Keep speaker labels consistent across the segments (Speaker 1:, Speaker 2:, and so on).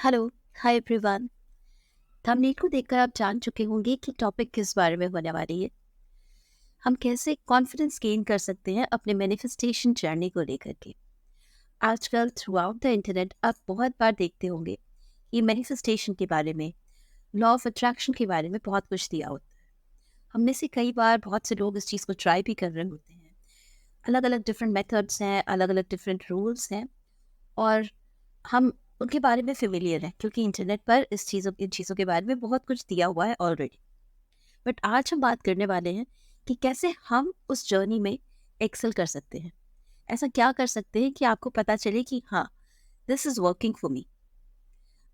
Speaker 1: Hello, hi everyone. Thumbnail को देखकर आप जान चुके होंगे कि टॉपिक किस बारे में होने वाली है। हम कैसे कॉन्फिडेंस गेन कर सकते हैं अपने मैनिफेस्टेशन जर्नी को लेकर के। आजकल थ्रू आउट द इंटरनेट आप बहुत बार देखते होंगे कि मैनिफेस्टेशन के बारे में, लॉ ऑफ अट्रैक्शन के बारे में बहुत कुछ दिया होता है। हमने से कई बार बहुत से लोग इस चीज़ को ट्राई भी कर रहे होते हैं। अलग अलग डिफरेंट मेथड्स हैं, अलग अलग डिफरेंट रूल्स हैं, और हम उनके बारे में फ़ेमिलियर हैं क्योंकि इंटरनेट पर इन चीज़ों के बारे में बहुत कुछ दिया हुआ है ऑलरेडी। बट आज हम बात करने वाले हैं कि कैसे हम उस जर्नी में एक्सेल कर सकते हैं। ऐसा क्या कर सकते हैं कि आपको पता चले कि हाँ, this is working for me.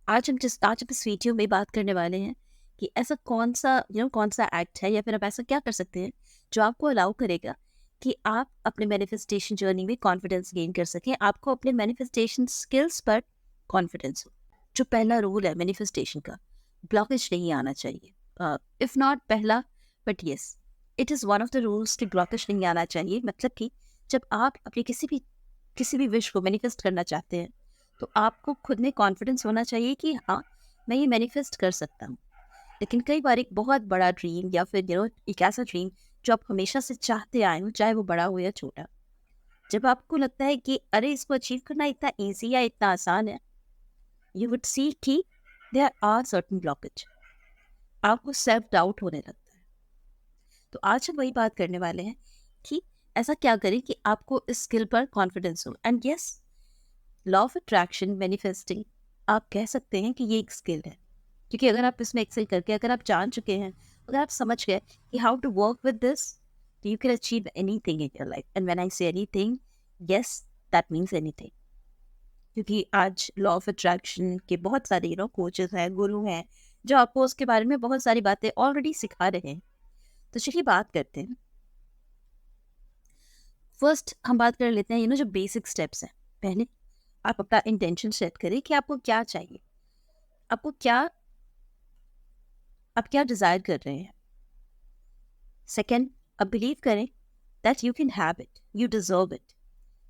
Speaker 1: आज हम इस वीडियो में बात करने वाले हैं कि ऐसा कौन सा एक्ट है या फिर आप ऐसा क्या कर सकते हैं जो आपको अलाउ करेगा कि आप अपने मैनिफेस्टेशन जर्नी में कॉन्फिडेंस गेन कर सकें, आपको अपने मैनिफेस्टेशन स्किल्स पर कॉन्फिडेंस हो। जो पहला रूल है मैनिफेस्टेशन का, ब्लॉकेज नहीं आना चाहिए। इफ नॉट पहला, but yes, it is one of the rules कि ब्लॉकेज नहीं आना चाहिए। मतलब कि जब आप अपनी किसी भी विश को मैनिफेस्ट करना चाहते हैं तो आपको खुद में कॉन्फिडेंस होना चाहिए कि हाँ, मैं ये मैनिफेस्ट कर सकता हूँ। लेकिन कई बार एक बहुत बड़ा ड्रीम या फिर एक ऐसा ड्रीम जो आप हमेशा से चाहते आए हो, चाहे वो बड़ा हो या छोटा, जब आपको लगता है कि अरे इसको अचीव करना इतना ईजी या इतना आसान है, यू वुड सी कि देयर आर सर्टन ब्लॉकेज। आपको सेल्फ डाउट होने लगता है। तो आज हम वही बात करने वाले हैं कि ऐसा क्या करें कि आपको इस स्किल पर कॉन्फिडेंस हो। And yes, law of attraction, manifesting, आप कह सकते हैं कि ये एक स्किल है, क्योंकि अगर आप इसमें एक्सेल करके अगर आप जान चुके हैं, अगर आप समझ गए कि how to work with this, you can achieve anything in your life. And when I say anything, yes, that means anything. क्योंकि आज लॉ ऑफ अट्रैक्शन के बहुत सारे कोचेस हैं, गुरु हैं, जो आपको उसके बारे में बहुत सारी बातें ऑलरेडी सिखा रहे हैं। तो चलिए बात करते हैं। फर्स्ट हम बात कर लेते हैं जो बेसिक स्टेप्स हैं। पहले आप अपना इंटेंशन सेट करें कि आपको क्या चाहिए, आपको क्या आप क्या डिज़ायर कर रहे हैं। सेकेंड, अब बिलीव करें that you can have it, you deserve it.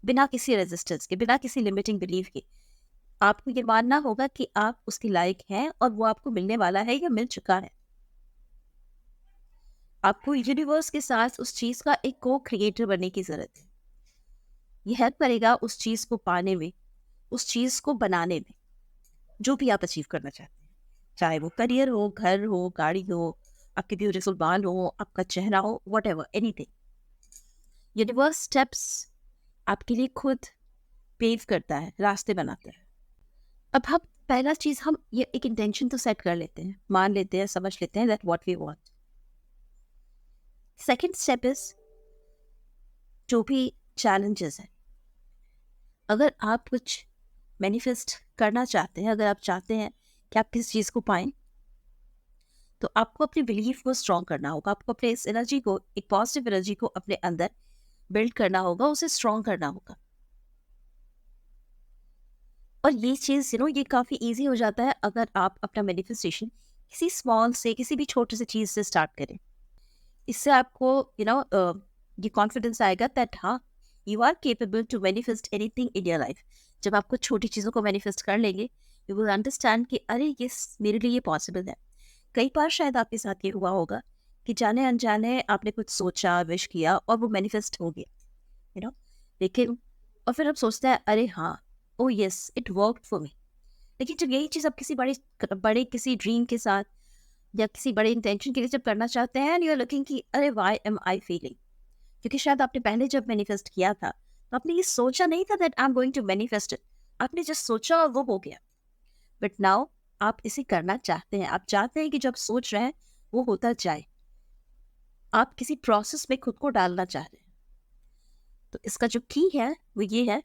Speaker 1: बिना किसी रेजिस्टेंस के, बिना किसी लिमिटिंग बिलीफ के, आपको ये मानना होगा कि आप उसके लायक हैं और वो आपको मिलने वाला है या मिल चुका है। आपको यूनिवर्स के साथ उस चीज़ का एक को क्रिएटर बनने की ज़रूरत है। ये हेल्प करेगा उस चीज़ को पाने में, उस चीज़ को बनाने में, जो भी आप अचीव करना चाहते हैं। चाहे वो करियर हो, घर हो, गाड़ी हो, आपके ब्यूटीफुल बाल हो, आपका चेहरा हो, व्हाटएवर, एनीथिंग। यूनिवर्स स्टेप्स आपके लिए खुद पेव करता है, रास्ते बनाता है। अब हम पहला चीज़, हम ये एक इंटेंशन तो सेट कर लेते हैं, मान लेते हैं, समझ लेते हैं that what we want. Second step is, जो भी चैलेंजेस हैं, अगर आप कुछ मैनिफेस्ट करना चाहते हैं, अगर आप चाहते हैं कि आप किस चीज़ को पाएं, तो आपको अपनी बिलीफ को स्ट्रॉन्ग करना होगा। आपको अपने इस एनर्जी को, एक पॉजिटिव एनर्जी को अपने अंदर बिल्ड करना होगा, उसे स्ट्रॉन्ग करना होगा। और ये चीज़ ये काफ़ी ईजी हो जाता है अगर आप अपना मैनिफेस्टेशन किसी स्मॉल से, किसी भी छोटे से चीज़ से स्टार्ट करें। इससे आपको ये कॉन्फिडेंस आएगा दैट हाँ, you are capable to manifest anything in your life. जब आप कुछ छोटी चीज़ों को मैनिफेस्ट कर लेंगे, यू विल अंडरस्टैंड कि अरे ये मेरे लिए ये पॉसिबल है। कई बार शायद आपके साथ ये हुआ होगा कि जाने अनजाने आपने कुछ सोचा, विश किया और वो मैनिफेस्ट हो गया, यू नो लेकिन और फिर आप सोचते हैं अरे हाँ, ओ yes, it worked for me. लेकिन जब यही चीज़ आप किसी बड़े बड़े किसी ड्रीम के साथ या किसी बड़े इंटेंशन के लिए जब करना चाहते हैं, यू आर लुकिंग कि अरे व्हाई एम आई फीलिंग, क्योंकि शायद आपने पहले जब मैनिफेस्ट किया था तो आपने ये सोचा नहीं था that I am going to manifest it. आपने जस्ट सोचा और वो हो गया। बट नाउ आप इसे करना चाहते हैं, आप चाहते हैं कि जब सोच रहे हैं वो होता जाए। आप किसी प्रोसेस में खुद को डालना चाह रहे हैं। तो इसका जो की है वो ये है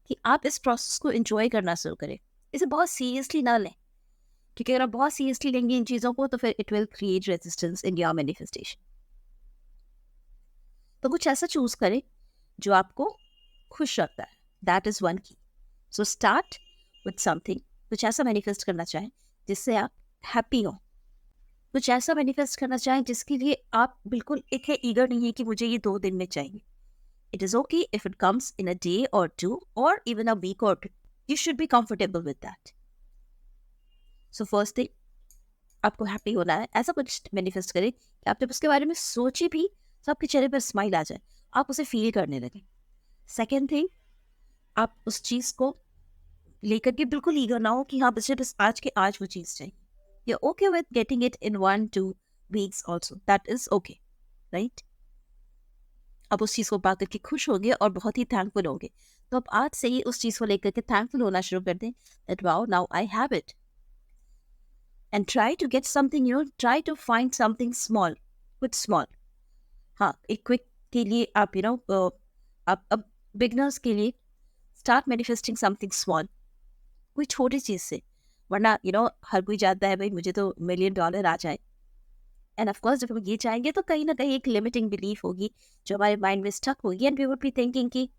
Speaker 1: कि आप इस प्रोसेस को एंजॉय करना शुरू करें। इसे बहुत सीरियसली ना लें, क्योंकि अगर आप बहुत सीरियसली लेंगे इन चीज़ों को तो फिर it will create resistance in your manifestation. तो कुछ ऐसा चूज करें जो आपको खुश रखता है। दैट इज वन की। So start with something. कुछ ऐसा मैनिफेस्ट करना चाहें जिससे आप हैप्पी हो। कुछ ऐसा मैनिफेस्ट करना चाहें जिसके लिए आप बिल्कुल इतने ईगर नहीं है कि मुझे ये 2 दिन में चाहिए। It is okay if it comes in a day और 2 और इवन अ वीक और 2। You should be comfortable with that. So first thing, आपको हैप्पी होना है, ऐसा कुछ मैनिफेस्ट करें कि आप जब उसके बारे में सोचे भी तो आपके चेहरे पर स्माइल आ जाए, आप उसे फील करने लगे। सेकेंड थिंग, आप उस चीज़ को लेकर के बिल्कुल ईगर ना हो कि हाँ मुझे बस आज के आज वो चीज़ चाहिए। You okay with getting it in 1-2 weeks also, that is okay, right. अब उस चीज़ को पा करके खुश होंगे और बहुत ही थैंकफुल होंगे। तो अब आज से ही उस चीज़ को लेकर के थैंकफुल होना शुरू कर दें, that wow now I have it, and try to get something, try to find something small, कुछ स्मॉल। हाँ, एक क्विक के लिए आप आप अब बिगनर्स के लिए स्टार्ट मैनिफेस्टिंग समथिंग स्मॉल, कोई छोटी चीज़ से। वरना हर कोई चाहता है भाई मुझे तो $1,000,000 आ जाए, एंड ऑफ कोर्स जब हम ये चाहेंगे तो कहीं ना कहीं एक लिमिटिंग बिलीफ होगी जो हमारे माइंड में स्टक होगी, and we would be thinking कि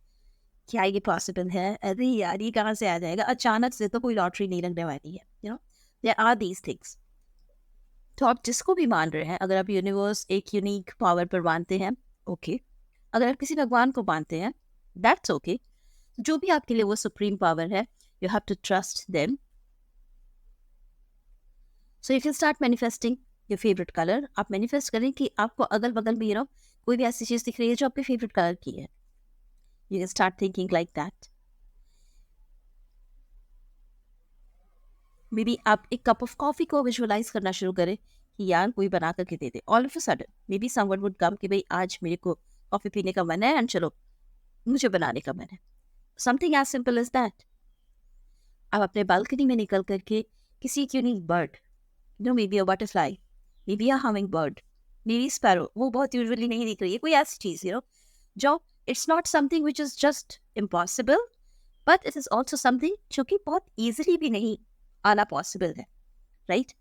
Speaker 1: क्या ये पॉसिबल है, अरे यार ये कहाँ से आ जाएगा, अचानक से तो कोई लॉटरी नहीं लगने वाली है, देयर आर दीज थिंग्स। तो आप जिसको भी मान रहे हैं, अगर आप यूनिवर्स एक यूनिक पावर पर मानते हैं, ओके। अगर आप किसी भगवान को मानते हैं, दैट्स ओके। जो भी आपके लिए वो सुप्रीम पावर है, you have to trust them. So if you start manifesting your favourite colour, आप मैनिफेस्ट करें कि आपको अगल बगल में कोई भी ऐसी चीज़ दिख रही है जो आपके फेवरेट कलर की है। You can start thinking like that. Maybe आप एक कप ऑफ कॉफ़ी को विजुअलाइज करना शुरू करें कि यार कोई बना करके दे दे। All of a sudden maybe someone would come कि भाई आज मेरे को कॉफ़ी पीने का मन है, एंड चलो मुझे बनाने का मन है। Something as simple as that. आप अपने बालकनी में निकल करके किसी एक unique bird, maybe a butterfly, maybe a hummingbird, maybe sparrow, वो बहुत यूजुअली नहीं दिख रही है, कोई ऐसी चीज़ जो it's not something which is just impossible, but it is also something जो कि बहुत ईजिली भी नहीं आना पॉसिबल है, राइट।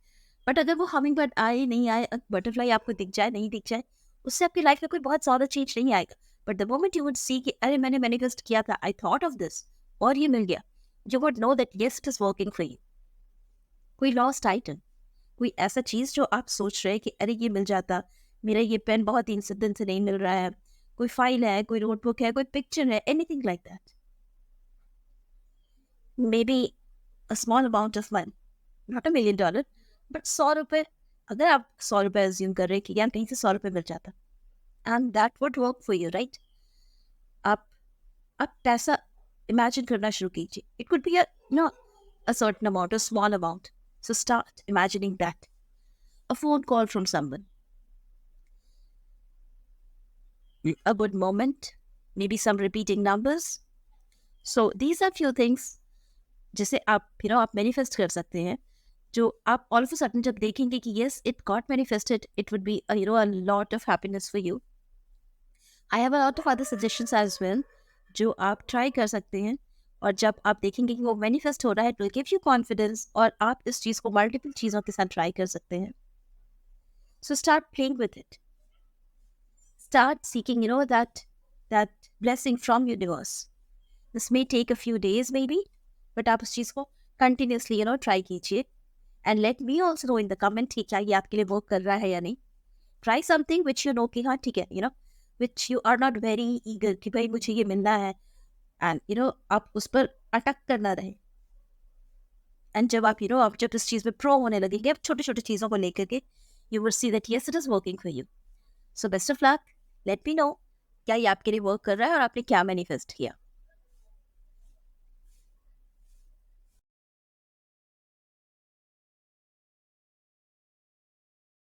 Speaker 1: बट अगर वो हमिंग बर्ड आए नहीं आए, बटरफ्लाई आपको दिख जाए नहीं दिख जाए, उससे आपकी लाइफ में कोई बहुत ज़्यादा चेंज नहीं आएगा। But the moment you would see कि अरे मैंने मैनिफेस्ट किया था, आई थॉट ऑफ दिस, और ये मिल गया, you would know that yes it is working for you. कोई लॉस्ट आइटम, कोई ऐसा चीज़ जो आप सोच रहे हैं कि अरे ये मिल जाता, मेरा ये पेन बहुत दिन से नहीं मिल रहा है, कोई फाइल है, कोई नोटबुक है, कोई पिक्चर है, anything like that, maybe a small amount of money, not $1,000,000, but 100 रुपये। अगर आप 100 रुपये एज्यूम कर रहे हैं कि यार कहीं से 100 रुपये मिल जाता, and that would work for you, right. आप आप पैसा इमेजिन करना शुरू कीजिए। It could be a certain amount, a small amount. So start imagining that. A phone call from someone, a good moment, maybe some repeating numbers. So these are few things जिसे आप आप manifest कर सकते हैं, जो आप all of a sudden जब देखेंगे कि yes it got manifested, it would be a lot of happiness for you. I have a lot of other suggestions as well जो आप ट्राई कर सकते हैं, और जब आप देखेंगे कि वो मैनिफेस्ट हो रहा है, it will give you confidence, और आप इस चीज़ को मल्टीपल चीज़ों के साथ ट्राई कर सकते हैं। So start playing with it, start seeking that blessing from universe. This may take a few days maybe, but आप उस चीज़ को continuously ट्राई कीजिए, and let me also know in the comment कि क्या ये आपके लिए वर्क कर रहा है या नहीं। Try something which you know कि हाँ ठीक है, which you are not very eager कि भाई मुझे ये मिलना है, and आप उस पर अटक कर ना रहे। एंड जब आप जब इस चीज़ में प्रो होने लगेंगे, आप छोटे छोटे चीज़ों को लेकर के, you will see that yes it is working for you. So best of luck, let me know क्या ये आपके लिए वर्क कर रहा है और आपने क्या मैनिफेस्ट किया।